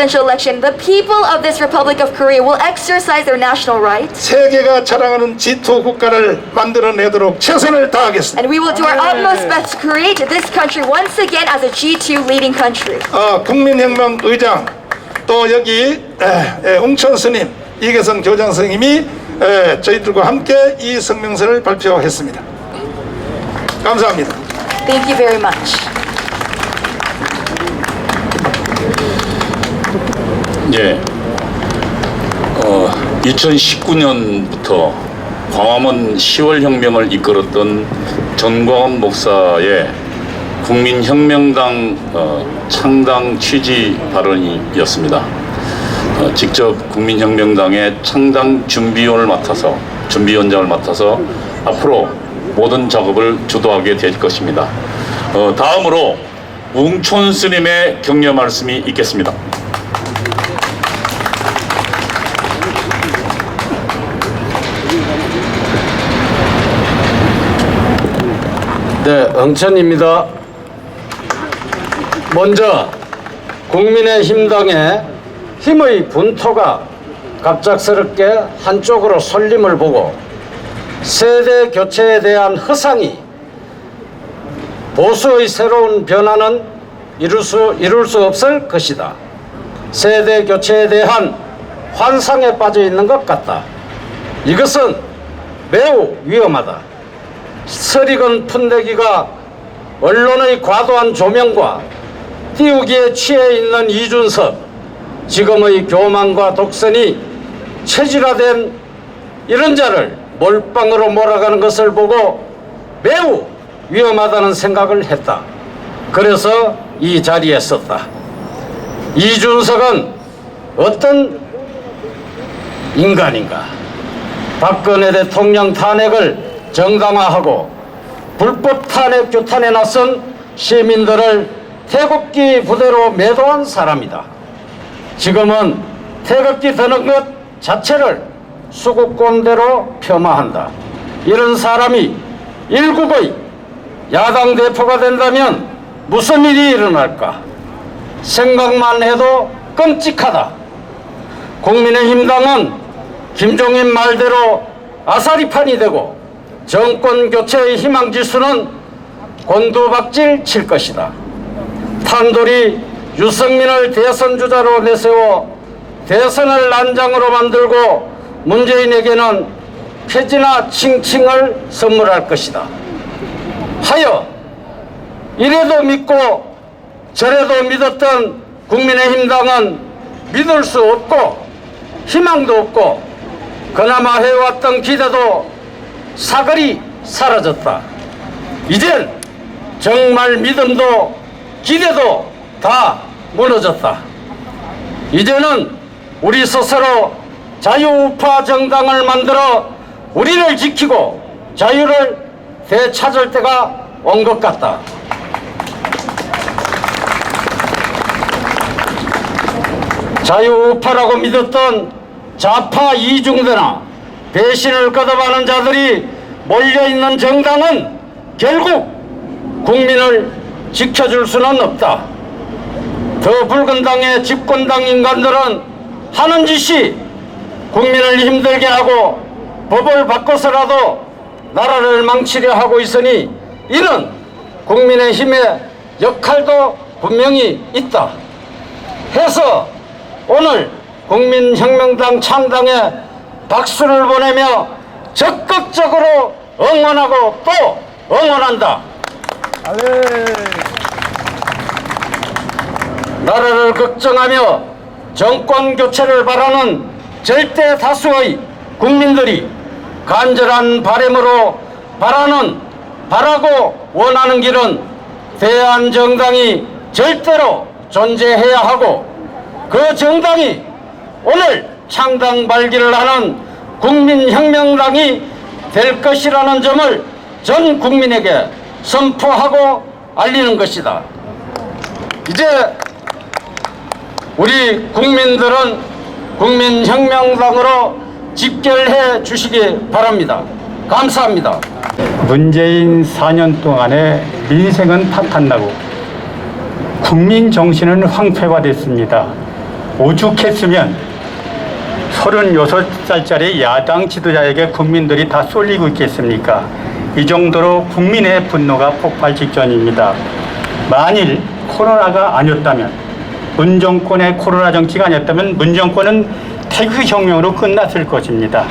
presidential election, the people of this Republic of Korea will exercise their national rights. 세계가 자랑하는 G2 국가를 만들어내도록 최선을 다하겠습니다. And we will do our utmost best to create this country once again as a G2 leading country. 국민혁명 의장 또 여기 웅천 스님 이계선 교장 선생님이 저희들과 함께 이 성명서를 발표했습니다. 감사합니다. Thank you very much. 예, 2019년부터 광화문 10월 혁명을 이끌었던 전광훈 목사의 국민혁명당 창당 취지 발언이었습니다. 직접 국민혁명당의 창당 준비위원장을 맡아서 앞으로 모든 작업을 주도하게 될 것입니다. 다음으로 웅촌 스님의 격려 말씀이 있겠습니다. 네, 웅천입니다. 먼저 국민의힘당의 힘의 분토가 갑작스럽게 한쪽으로 쏠림을 보고 세대 교체에 대한 허상이 보수의 새로운 변화는 이룰 수 없을 것이다. 세대 교체에 대한 환상에 빠져 있는 것 같다. 이것은 매우 위험하다. 설익은 푼대기가 언론의 과도한 조명과 띄우기에 취해 있는 이준석, 지금의 교만과 독선이 체질화된 이런 자를 몰빵으로 몰아가는 것을 보고 매우 위험하다는 생각을 했다. 그래서 이 자리에 섰다. 이준석은 어떤 인간인가? 박근혜 대통령 탄핵을 정당화하고 불법 탄핵 규탄에 나선 시민들을 태극기 부대로 매도한 사람이다. 지금은 태극기 드는 것 자체를 수국곤대로 폄하한다. 이런 사람이 일국의 야당 대표가 된다면 무슨 일이 일어날까? 생각만 해도 끔찍하다. 국민의힘당은 김종인 말대로 아사리판이 되고 정권 교체의 희망지수는 곤두박질 칠 것이다. 탄돌이 유승민을 대선 주자로 내세워 대선을 난장으로 만들고 문재인에게는 폐지나 칭칭을 선물할 것이다. 하여 이래도 믿고 저래도 믿었던 국민의힘당은 믿을 수 없고 희망도 없고 그나마 해왔던 기대도 사거리 사라졌다. 이젠 정말 믿음도 기대도 다 무너졌다. 이제는 우리 스스로 자유우파 정당을 만들어 우리를 지키고 자유를 되찾을 때가 온 것 같다. 자유우파라고 믿었던 좌파 이중대나 배신을 거듭하는 자들이 몰려있는 정당은 결국 국민을 지켜줄 수는 없다. 더불건당의 집권당 인간들은 하는 짓이 국민을 힘들게 하고 법을 바꿔서라도 나라를 망치려 하고 있으니 이는 국민의힘의 역할도 분명히 있다. 해서 오늘 국민혁명당 창당에 박수를 보내며 적극적으로 응원하고 또 응원한다. 나라를 걱정하며 정권 교체를 바라는 절대 다수의 국민들이 간절한 바람으로 바라고 원하는 길은 대한정당이 절대로 존재해야 하고 그 정당이 오늘 창당 발기를 하는 국민혁명당이 될 것이라는 점을 전 국민에게 선포하고 알리는 것이다. 이제 우리 국민들은 국민혁명당으로 집결해 주시기 바랍니다. 감사합니다. 문재인 4년 동안의 민생은 파탄나고 국민 정신은 황폐화됐습니다. 오죽했으면 36살짜리 야당 지도자에게 국민들이 다 쏠리고 있겠습니까? 이 정도로 국민의 분노가 폭발 직전입니다. 만일 코로나가 아니었다면, 문정권의 코로나 정치가 아니었다면 문정권은 태극혁명으로 끝났을 것입니다.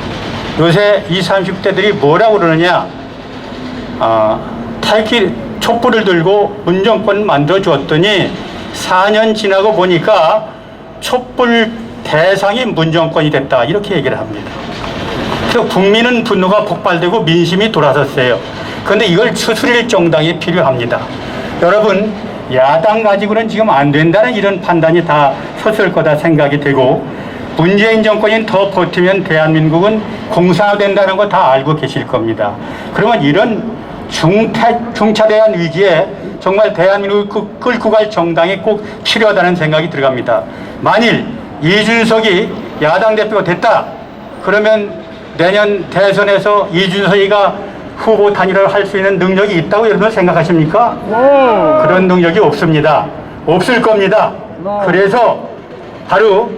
요새 20, 30대들이 뭐라고 그러느냐, 촛불을 들고 문정권 만들어 주었더니 4년 지나고 보니까 촛불 대상이 문정권이 됐다, 이렇게 얘기를 합니다. 그래서 국민은 분노가 폭발되고 민심이 돌아섰어요. 그런데 이걸 추스릴 정당이 필요합니다. 여러분, 야당 가지고는 지금 안 된다는 이런 판단이 다 섰을 거다 생각이 되고, 문재인 정권이 더 버티면 대한민국은 공산화된다는 거 다 알고 계실 겁니다. 그러면 이런 중차대한 위기에 정말 대한민국을 끌고 갈 정당이 꼭 필요하다는 생각이 들어갑니다. 만일 이준석이 야당 대표가 됐다 그러면 내년 대선에서 이준석이가 후보 단일화를 할 수 있는 능력이 있다고 여러분 생각하십니까? 그런 능력이 없습니다. 없을 겁니다. 그래서 바로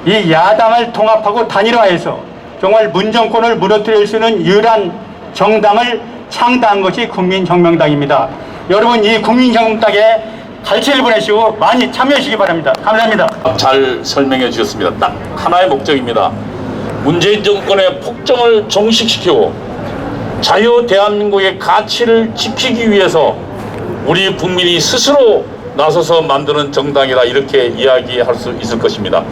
이 야당을 통합하고 단일화해서 정말 문정권을 무너뜨릴 수 있는 유일한 정당을 창당한 것이 국민혁명당입니다. 여러분, 이 국민혁명당에 갈채를 보내시고 많이 참여해 주시기 바랍니다. 감사합니다. 잘 설명해 주셨습니다. 딱 하나의 목적입니다. 문재인 정권의 폭정을 종식시키고 자유 대한민국의 가치를 지키기 위해서 우리 국민이 스스로 나서서 만드는 정당이다, 이렇게 이야기할 수 있을 것입니다.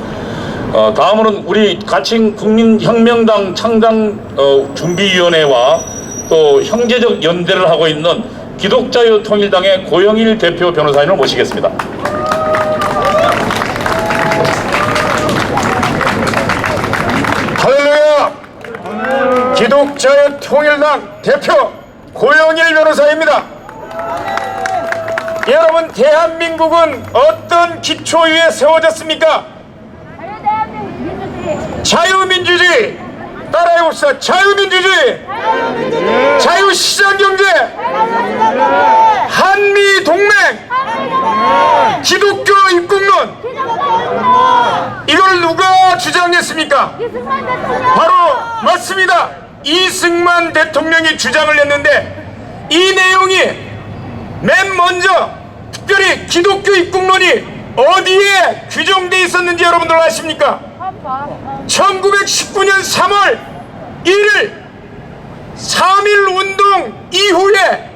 다음으로는 우리 가칭 국민혁명당 창당 준비위원회와 또 형제적 연대를 하고 있는 기독자유통일당의 고영일 대표 변호사님을 모시겠습니다. 할렐루야! 기독자유통일당 대표 고영일 변호사입니다. 여러분, 대한민국은 어떤 기초 위에 세워졌습니까? 자유민주주의! 따라해봅시다. 자유민주주의! 자유시장경제! 한미동맹! 기독교 입국론! 이걸 누가 주장했습니까? 바로 맞습니다. 이승만 대통령이 주장을 했는데, 이 내용이 맨 먼저 특별히 기독교 입국론이 어디에 규정되어 있었는지 여러분들 아십니까? 1919년 3월 1일 3.1 운동 이후에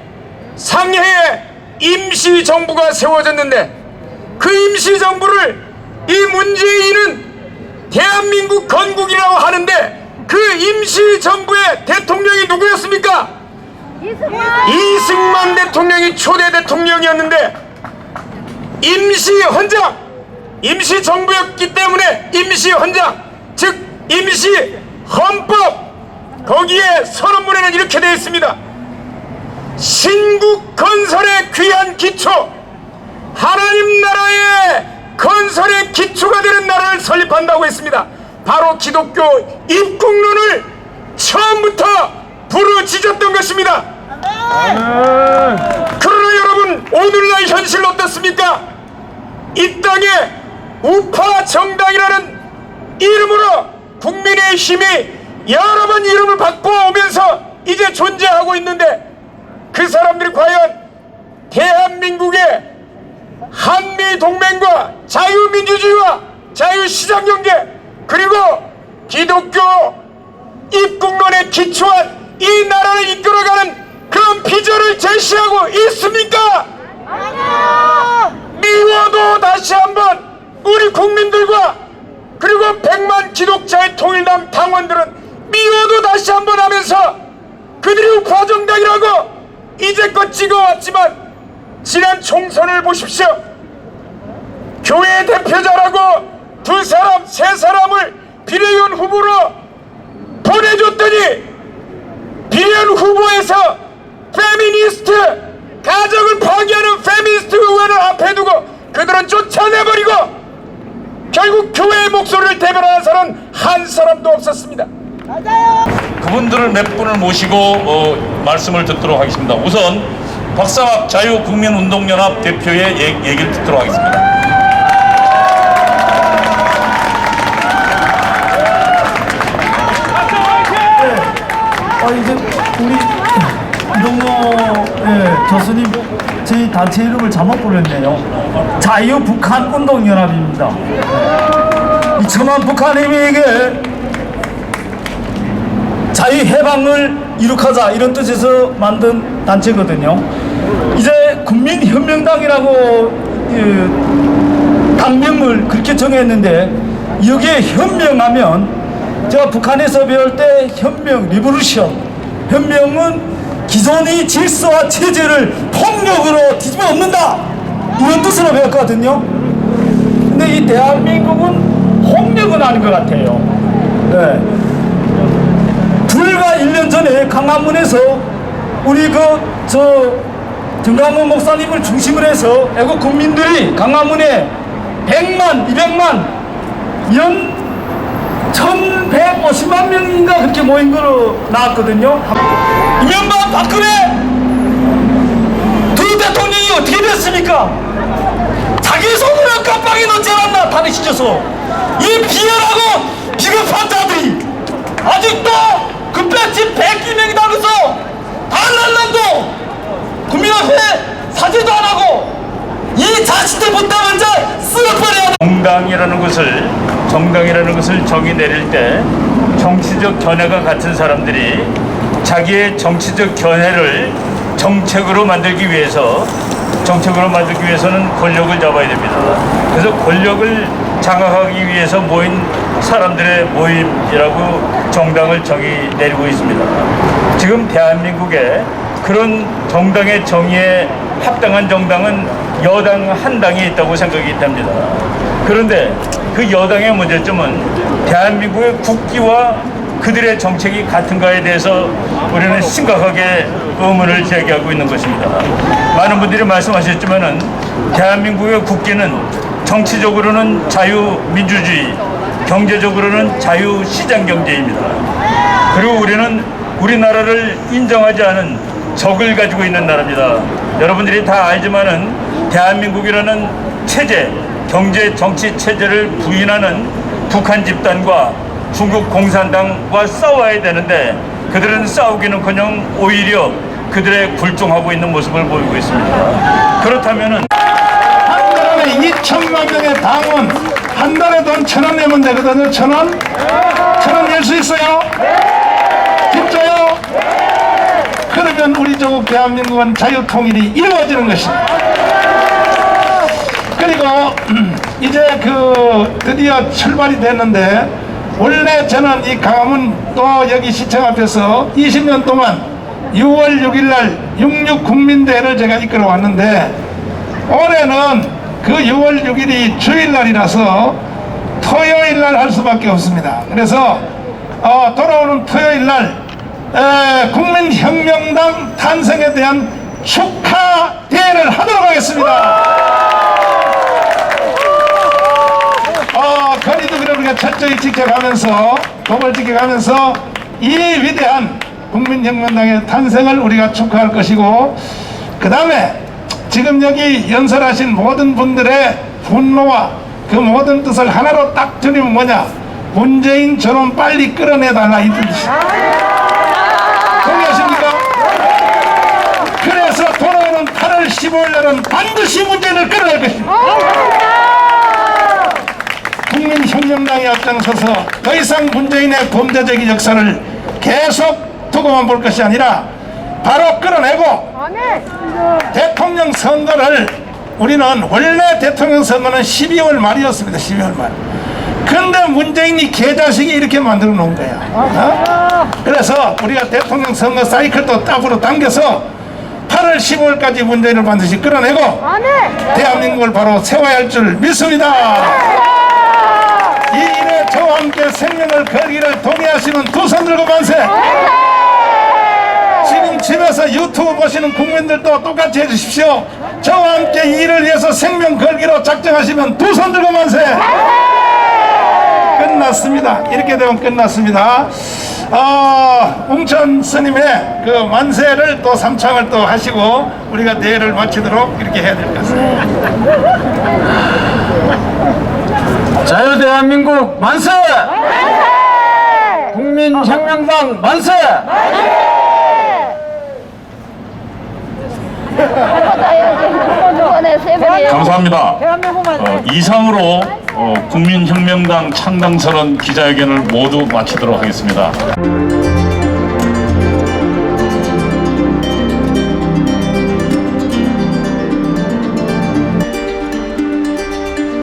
상해에 임시정부가 세워졌는데, 그 임시정부를 이 문재인은 대한민국 건국이라고 하는데, 그 임시정부의 대통령이 누구였습니까? 이승만 대통령이 초대 대통령이었는데, 임시헌장, 임시정부였기 때문에 임시헌장, 즉 임시헌법, 거기에 선언문에는 이렇게 되어 있습니다. 신국 건설의 귀한 기초, 하나님 나라의 건설의 기초가 되는 나라를 설립한다고 했습니다. 바로 기독교 입국론을 처음부터 부르짖었던 것입니다. 그러나 여러분, 오늘날 현실 어떻습니까? 이 땅에 우파 정당이라는 이름으로 국민의힘이 여러 번 이름을 바꿔오면서 이제 존재하고 있는데, 그 사람들이 과연 대한민국의 한미동맹과 자유민주주의와 자유시장경제, 그리고 기독교 입국론에 기초한 이 나라를 이끌어가는 그런 비전을 제시하고 있습니까? 미워도 다시 한번 우리 국민들과 그리고 100만 기독자의 통일당 당원들은 미워도 다시 한번 하면서, 그들이 우파 정당이라고 이제껏 찍어왔지만 지난 총선을 보십시오. 교회 대표자라고 2사람, 3사람을 비례의원 후보로 보내줬더니, 비례의원 후보에서 페미니스트, 가정을 파괴하는 페미니스트 의원을 앞에 두고 그들은 쫓아내버리고, 결국 교회의 목소리를 대변하는 사람은 한 사람도 없었습니다. 그분들을 몇 분을 모시고 말씀을 듣도록 하겠습니다. 우선 박상학 자유국민운동연합 대표의 얘기를 듣도록 하겠습니다. 이제 우리 이동호 교수님 저희 단체 이름을 잘못 불렀네요. 자유북한운동연합입니다. 2천만 북한인민에게 자유해방을 이룩하자 이런 뜻에서 만든 단체거든요. 이제 국민현명당이라고 당명을 그렇게 정했는데 여기에 현명하면 제가 북한에서 배울 때 현명, 리보루션, 현명은 기존의 질서와 체제를 폭력으로 뒤집어 엎는다 이런 뜻으로 배웠거든요. 근데 이 대한민국은 폭력은 아닌 것 같아요. 네. 불과 1년 전에 강화문에서 우리 정강훈 목사님을 중심으로 해서 애국 국민들이 강화문에 100만, 200만, 연 1150만 명인가 그렇게 모인 거로 나왔거든요. 이명박 박근혜 두 대통령이 어떻게 됐습니까? 자기 손으로 깜빡이 넣지 않았나 탄핵시켜서 이 비열하고 비겁한 자들이 아직도 그 배지 100기명이 나면서 한날남도 국민 앞에 사죄도 안 하고 이 자식들 못하면 쓸어버려야 돼. 정당이라는 것을 정의 내릴 때 정치적 견해가 같은 사람들이 자기의 정치적 견해를 정책으로 만들기 위해서는 권력을 잡아야 됩니다. 그래서 권력을 장악하기 위해서 모인 사람들의 모임이라고 정당을 정의 내리고 있습니다. 지금 대한민국에 그런 정당의 정의에 합당한 정당은 여당 한 당이 있다고 생각이 됩니다. 그런데 그 여당의 문제점은 대한민국의 국기와 그들의 정책이 같은가에 대해서 우리는 심각하게 의문을 제기하고 있는 것입니다. 많은 분들이 말씀하셨지만은 대한민국의 국기는 정치적으로는 자유민주주의, 경제적으로는 자유시장경제입니다. 그리고 우리는 우리나라를 인정하지 않은 적을 가지고 있는 나라입니다. 여러분들이 다 알지만은 대한민국이라는 체제, 경제 정치 체제를 부인하는 북한 집단과 중국 공산당과 싸워야 되는데 그들은 싸우기는커녕 오히려 그들의 굴종하고 있는 모습을 보이고 있습니다. 그렇다면은 한 달에 2천만 명의 당원 한 달에 돈 1,000원 내면 되거든요. 1,000원? 1,000원 낼 수 있어요? 진짜요? 그러면 우리 조국 대한민국은 자유통일이 이루어지는 것입니다. 그리고 이제 드디어 출발이 됐는데 원래 저는 이 강화문 또 여기 시청 앞에서 20년 동안 6월 6일 날 66 국민대회를 제가 이끌어 왔는데 올해는 그 6월 6일이 주일날이라서 토요일 날 할 수밖에 없습니다. 그래서 돌아오는 토요일 날 국민혁명당 탄생에 대한 축하 대회를 하도록 하겠습니다. 거리두기를 우리가 철저히 지켜가면서 법을 지켜가면서 이 위대한 국민혁명당의 탄생을 우리가 축하할 것이고, 그 다음에 지금 여기 연설하신 모든 분들의 분노와 그 모든 뜻을 하나로 딱 드리면 뭐냐, 문재인 저놈 빨리 끌어내달라 이 뜻이죠. 동의하십니까? 그래서 돌아오는 8월 15일 날은 반드시 문재인을 끌어낼 것입니다. 국민혁명당이 앞장서서 더 이상 문재인의 범죄적인 역사를 계속 두고만 볼 것이 아니라 바로 끌어내고 대통령 선거를, 우리는 원래 대통령 선거는 12월 말이었습니다. 12월 말. 근데 문재인이 개자식이 이렇게 만들어 놓은 거야. 그래서 우리가 대통령 선거 사이클도 앞으로 당겨서 8월 15일까지 문재인을 반드시 끌어내고 대한민국을 바로 세워야 할 줄 믿습니다. 이 일에 저와 함께 생명을 걸기를 동의하시는 두 손 들고 만세. 지금 집에서 유튜브 보시는 국민들도 똑같이 해주십시오. 저와 함께 이 일을 위해서 생명 걸기로 작정하시면 두 손 들고 만세. 끝났습니다. 이렇게 되면 끝났습니다. 웅천 스님의 그 만세를 또 삼창을 또 하시고 우리가 대회를 마치도록 이렇게 해야 될 것 같습니다. 자유대한민국 만세! 국민 국민혁명당 만세! 감사합니다. 이상으로 국민혁명당 창당선언 기자회견을 모두 마치도록 하겠습니다.